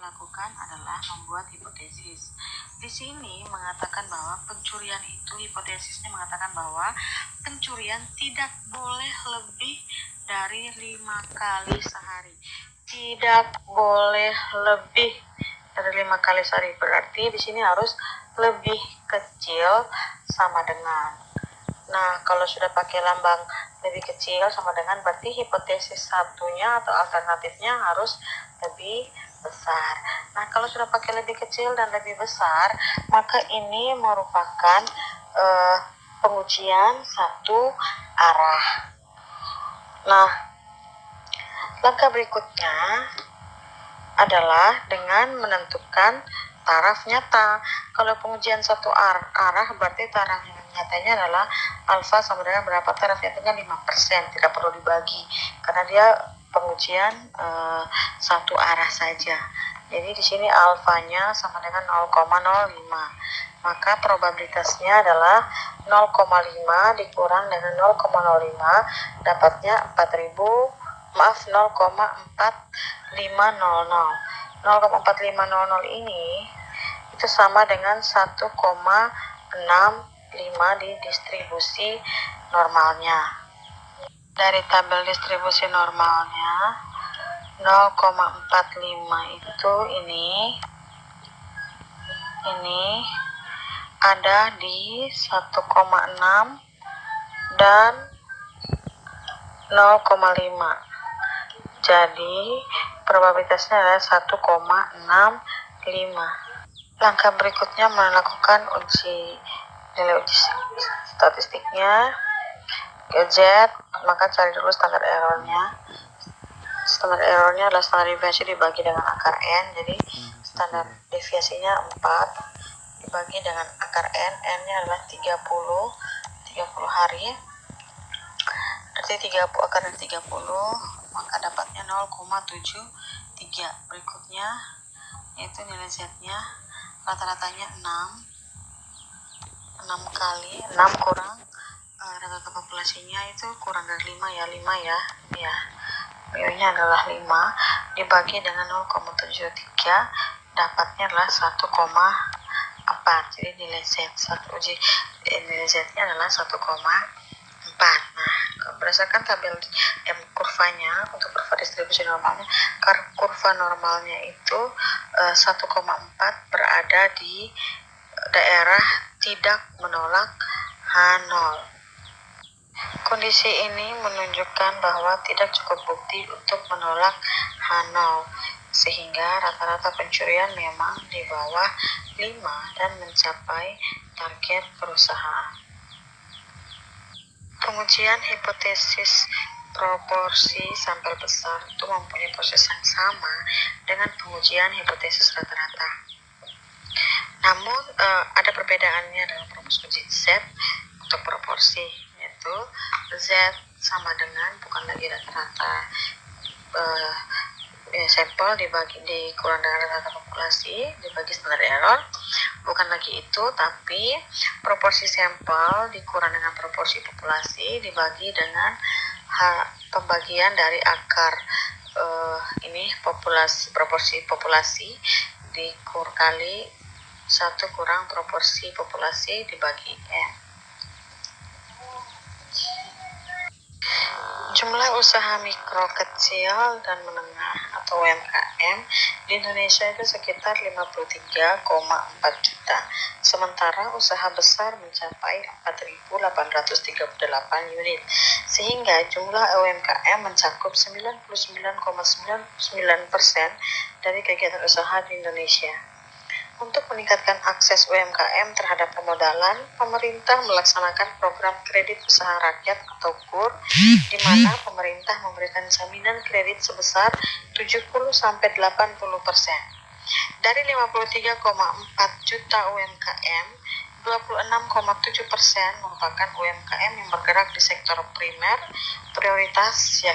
lakukan adalah membuat hipotesis. Di sini mengatakan bahwa pencurian itu, hipotesisnya mengatakan bahwa pencurian tidak boleh lebih dari 5 kali sehari. Tidak boleh lebih dari 5 kali sehari, berarti di sini harus lebih kecil sama dengan. Nah, kalau sudah pakai lambang lebih kecil sama dengan, berarti hipotesis satunya atau alternatifnya harus lebih besar. Nah, kalau sudah pakai lebih kecil dan lebih besar, maka ini merupakan pengujian satu arah. Nah, langkah berikutnya adalah dengan menentukan taraf nyata. Kalau pengujian satu arah berarti taraf nyatanya adalah alfa sama dengan berapa, taraf nyatanya 5%, tidak perlu dibagi karena dia pengujian satu arah saja. Jadi di sini alfanya sama dengan 0,05. Maka probabilitasnya adalah 0,5 dikurang dengan 0,05 dapatnya 0,4500 ini itu sama dengan 1,65 di distribusi normalnya. Dari tabel distribusi normalnya 0,45 itu ini ada di 1,6 dan 0,5. Jadi probabilitasnya adalah 1,65. Langkah berikutnya melakukan nilai uji statistiknya Z, maka cari dulu standar errornya. Standar errornya adalah standar deviasi dibagi dengan akar N. Jadi standar deviasinya 4 dibagi dengan akar N. N-nya adalah 30 hari. Berarti 30 akar dari 30, maka dapatnya 0,73. Berikutnya yaitu nilai Z-nya, rata-ratanya 6 kali 6 kurang rata-rata populasinya itu kurang dari 5 ya, 5 ya. Mu-nya adalah 5 dibagi dengan 0,73, dapatnya adalah 1,4. Jadi nilai Z-nya adalah 1,4. Nah, berdasarkan tabel kurvanya untuk kurva distribusi normalnya, kurva normalnya itu 1,4 berada di daerah tidak menolak H0. Kondisi ini menunjukkan bahwa tidak cukup bukti untuk menolak H0, sehingga rata-rata pencurian memang di bawah 5 dan mencapai target perusahaan. Pengujian hipotesis proporsi sampel besar itu mempunyai proses yang sama dengan pengujian hipotesis rata-rata. Namun ada perbedaannya dalam rumus uji Z untuk proporsi, yaitu Z sama dengan bukan lagi rata-rata sampel dikurang dengan rata-rata populasi dibagi standar error, bukan lagi itu, tapi proporsi sampel dikurang dengan proporsi populasi dibagi dengan pembagian dari akar proporsi populasi kali 1 kurang proporsi populasi dibagi N. Jumlah usaha mikro, kecil, dan menengah atau UMKM di Indonesia itu sekitar 53,4 juta. Sementara usaha besar mencapai 4.838 unit. Sehingga jumlah UMKM mencakup 99,99% dari kegiatan usaha di Indonesia. Untuk meningkatkan akses UMKM terhadap pemodalan, pemerintah melaksanakan program kredit usaha rakyat atau KUR, di mana pemerintah memberikan jaminan kredit sebesar 70-80%. Dari 53,4 juta UMKM, 26,7% merupakan UMKM yang bergerak di sektor primer prioritas,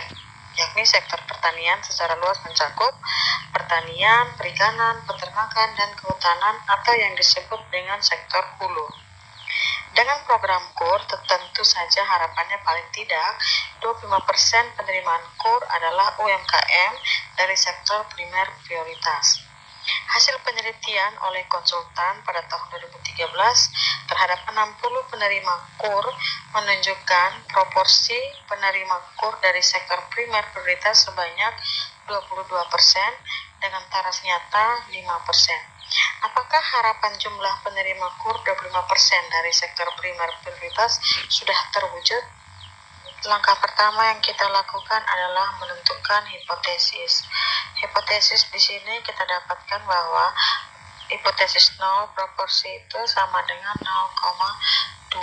yakni sektor pertanian secara luas mencakup pertanian, perikanan, peternakan, dan kehutanan atau yang disebut dengan sektor hulu. Dengan program KUR, tentu saja harapannya paling tidak 25% penerimaan KUR adalah UMKM dari sektor primer prioritas. Hasil penelitian oleh konsultan pada tahun 2013 terhadap 60 penerima KUR menunjukkan proporsi penerima KUR dari sektor primer prioritas sebanyak 22% dengan taras nyata 5%. Apakah harapan jumlah penerima KUR 25% dari sektor primer prioritas sudah terwujud? Langkah pertama yang kita lakukan adalah menentukan hipotesis. Hipotesis di sini kita dapatkan bahwa hipotesis 0 proporsi itu sama dengan 0,25.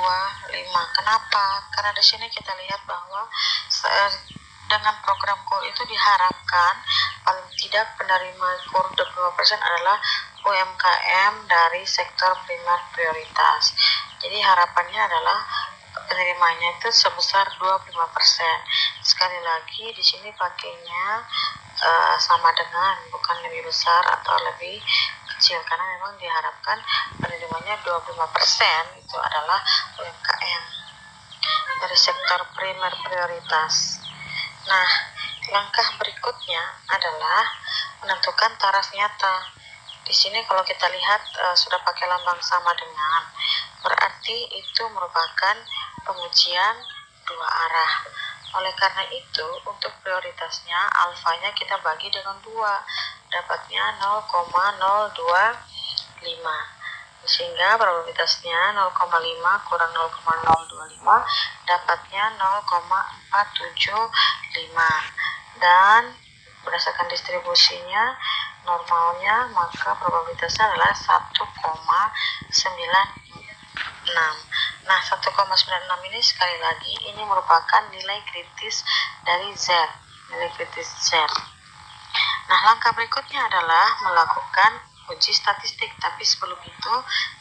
Kenapa? Karena di sini kita lihat bahwa dengan program KUR itu diharapkan paling tidak penerima KUR 25% adalah UMKM dari sektor primer prioritas. Jadi harapannya adalah penerimanya itu sebesar 25%. Sekali lagi di sini pakainya sama dengan, bukan lebih besar atau lebih kecil, karena memang diharapkan penerimanya 25% itu adalah UMKM dari sektor primer prioritas. Nah, langkah berikutnya adalah menentukan taraf nyata. Di sini kalau kita lihat sudah pakai lambang sama dengan, berarti itu merupakan pengujian dua arah. Oleh karena itu, untuk prioritasnya alfanya kita bagi dengan 2, dapatnya 0,025. Sehingga probabilitasnya 0,5 kurang 0,025 dapatnya 0,475. Dan berdasarkan distribusinya normalnya, maka probabilitasnya adalah 1,96. Nah, 1,96 ini sekali lagi ini merupakan nilai kritis dari Z, nilai kritis Z. Nah, langkah berikutnya adalah melakukan uji statistik, tapi sebelum itu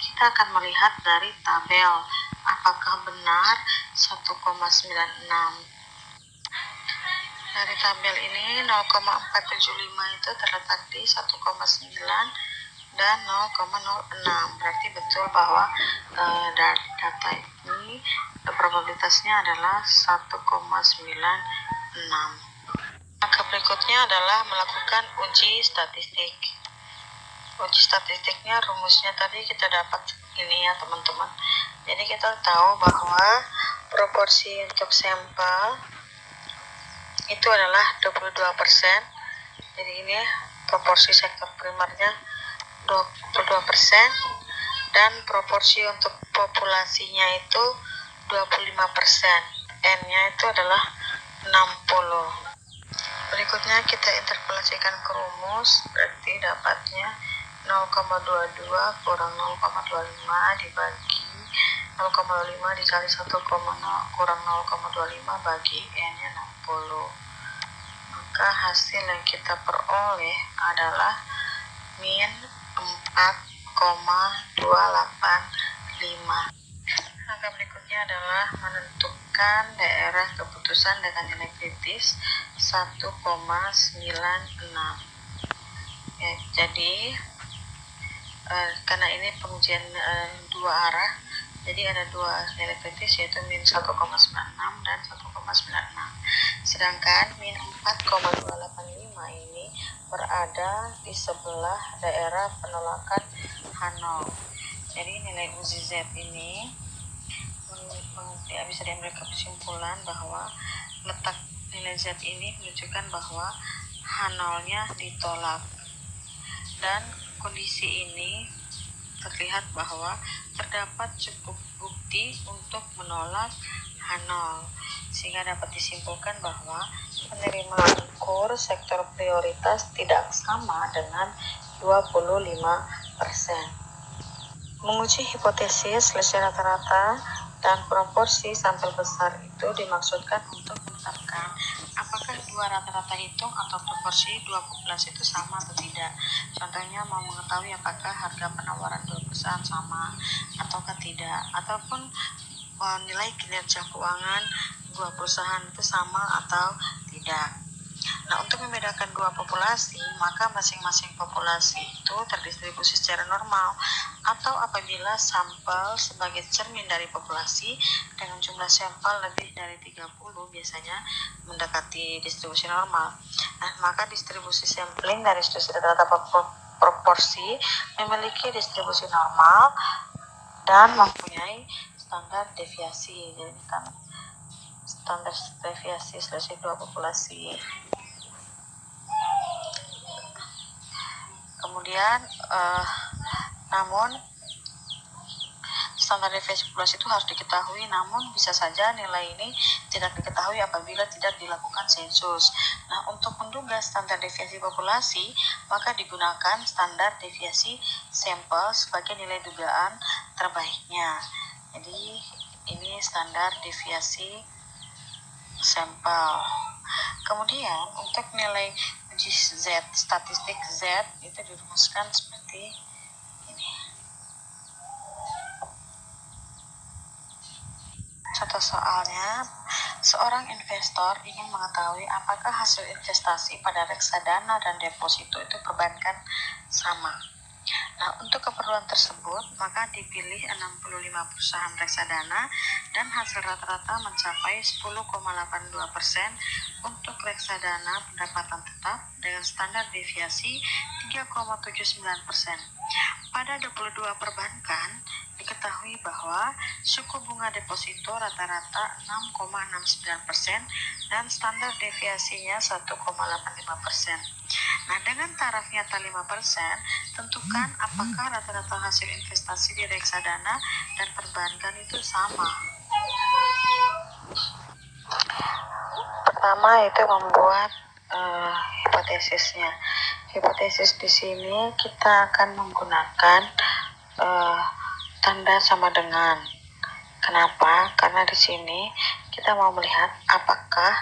kita akan melihat dari tabel apakah benar 1,96. Dari tabel ini 0,475 itu terletak di 1,9 dan 0,06. Berarti betul bahwa data ini probabilitasnya adalah 1,96. Langkah berikutnya adalah melakukan uji statistik. Uji statistiknya rumusnya tadi kita dapat ini ya teman-teman. Jadi kita tahu bahwa proporsi untuk sampel itu adalah 22%. Jadi ini proporsi sektor primernya 22% dan proporsi untuk populasinya itu 25%. N-nya itu adalah 60. Berikutnya kita interpolasikan ke rumus, berarti dapatnya 0,22 kurang 0,25 dibagi 0,5 dikali 1,0 kurang 0,25 bagi N-nya 60. Maka hasil yang kita peroleh adalah min 4,285. Langkah berikutnya adalah menentukan daerah keputusan dengan nilai kritis 1,96. Ya, jadi karena ini pengujian dua arah, jadi ada dua nilai kritis yaitu min 1,96 dan 1,96. Sedangkan min 4,285 ini berada di sebelah daerah penolakan H0. Jadi nilai uji Z ini bisa diambil kesimpulan bahwa letak nilai Z ini menunjukkan bahwa H0-nya ditolak. Dan kondisi ini terlihat bahwa terdapat cukup bukti untuk menolak H0, sehingga dapat disimpulkan bahwa penerimaan KUR sektor prioritas tidak sama dengan 25%. Menguji hipotesis selisih rata-rata dan proporsi sampel besar itu dimaksudkan untuk menetapkan apakah dua rata-rata hitung atau proporsi dua populasi itu sama atau tidak. Contohnya mau mengetahui apakah harga penawaran dua perusahaan sama ataukah tidak, ataupun nilai kinerja keuangan dua perusahaan itu sama atau tidak. Nah, untuk membedakan dua populasi, maka masing-masing populasi itu terdistribusi secara normal, atau apabila sampel sebagai cermin dari populasi dengan jumlah sampel lebih dari 30 biasanya mendekati distribusi normal. Nah, maka distribusi sampling dari distribusi rata-rata proporsi memiliki distribusi normal dan mempunyai standar deviasi. Jadi standar deviasi selisih dua populasi. Kemudian namun standar deviasi populasi itu harus diketahui, namun bisa saja nilai ini tidak diketahui apabila tidak dilakukan sensus. Nah, untuk menduga standar deviasi populasi, maka digunakan standar deviasi sampel sebagai nilai dugaan terbaiknya. Jadi, ini standar deviasi sampel. Kemudian, untuk nilai uji Z, statistik Z, itu dirumuskan seperti ini. Contoh soalnya, seorang investor ingin mengetahui apakah hasil investasi pada reksadana dan deposito itu perbankan sama. Nah, untuk keperluan tersebut, maka dipilih 65 perusahaan reksadana dan hasil rata-rata mencapai 10,82% untuk reksadana pendapatan tetap dengan standar deviasi 3,79%. Pada 22 perbankan, diketahui bahwa suku bunga deposito rata-rata 6,69% dan standar deviasinya 1,85%. Nah, dengan taraf nyata 5%, tentukan apakah rata-rata hasil investasi di reksadana dan perbankan itu sama. Pertama itu membuat hipotesisnya. Hipotesis di sini kita akan menggunakan tanda sama dengan. Kenapa? Karena di sini kita mau melihat apakah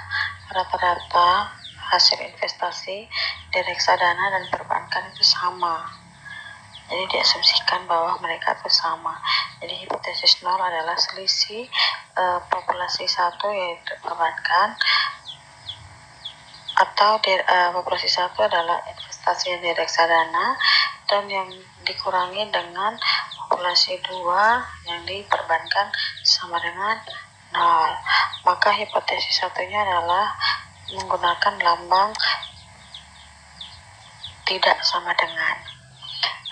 rata-rata hasil investasi di reksadana dan perbankan itu sama. Jadi diasumsikan bahwa mereka itu sama. Jadi hipotesis 0 adalah selisih populasi 1 yaitu perbankan, atau populasi 1 adalah investasi yang di reksadana dan yang dikurangi dengan populasi 2 yang di perbankan sama dengan 0. Maka hipotesis satunya adalah menggunakan lambang tidak sama dengan.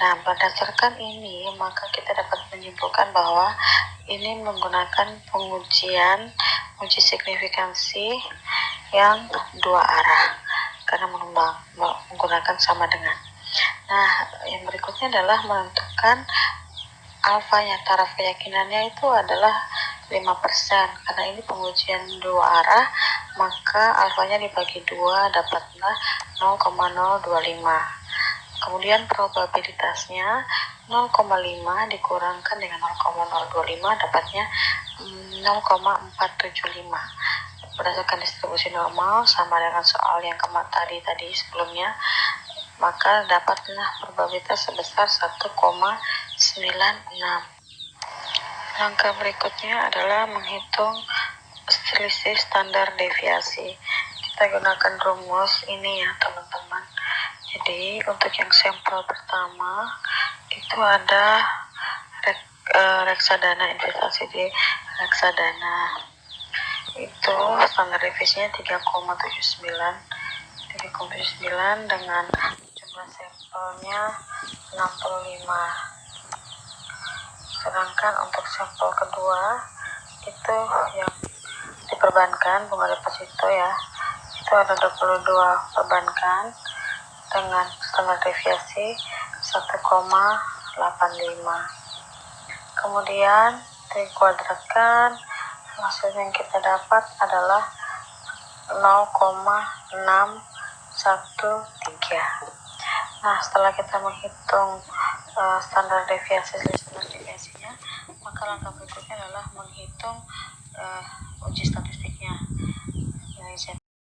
Nah, berdasarkan ini, maka kita dapat menyimpulkan bahwa ini menggunakan uji signifikansi yang dua arah karena menggunakan sama dengan. Nah, yang berikutnya adalah menentukan alfanya. Taraf keyakinannya itu adalah 5% karena ini pengujian dua arah, maka alfanya dibagi 2 dapatlah 0,025. Kemudian probabilitasnya 0,5 dikurangkan dengan 0,025 dapatnya 0,475. Berdasarkan distribusi normal sama dengan soal yang tadi sebelumnya, maka dapatlah probabilitas sebesar 1,96. Langkah berikutnya adalah menghitung selisih standar deviasi. Kita gunakan rumus ini ya teman-teman. Jadi untuk yang sampel pertama itu ada reksadana, investasi di reksadana itu standar devisinya 3,79 dengan jumlah sampelnya 65. Sedangkan untuk sampel kedua itu yang diperbankan bunga deposito ya, itu ada 22 perbankan dengan standar deviasi 1,85. Kemudian dikuadratkan, hasil yang kita dapat adalah 0,613. Nah, setelah kita menghitung standar deviasinya, maka langkah berikutnya adalah menghitung uji statistik